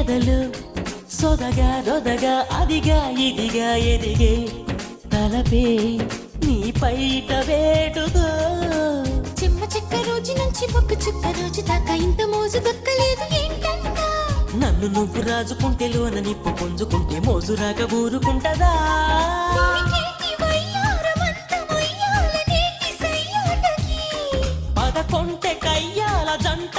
ఎదలు సొదగా రొదగా అదిగా ఇదిగా ఎదిగే తలపే నీ పైట వేటుగా చెమ్మ చెక్క రోజు నుంచి మొక్క చుక్క రోజు దాకా ఇంత మోజు దొక్కలేదు ఏంటంట నన్ను నువ్వు రాజుకుంటే లోన నిప్పు పుంజుకుంటే మోజు రాక ఊరుకుంటదా పద కొంటె కయ్యాల జంట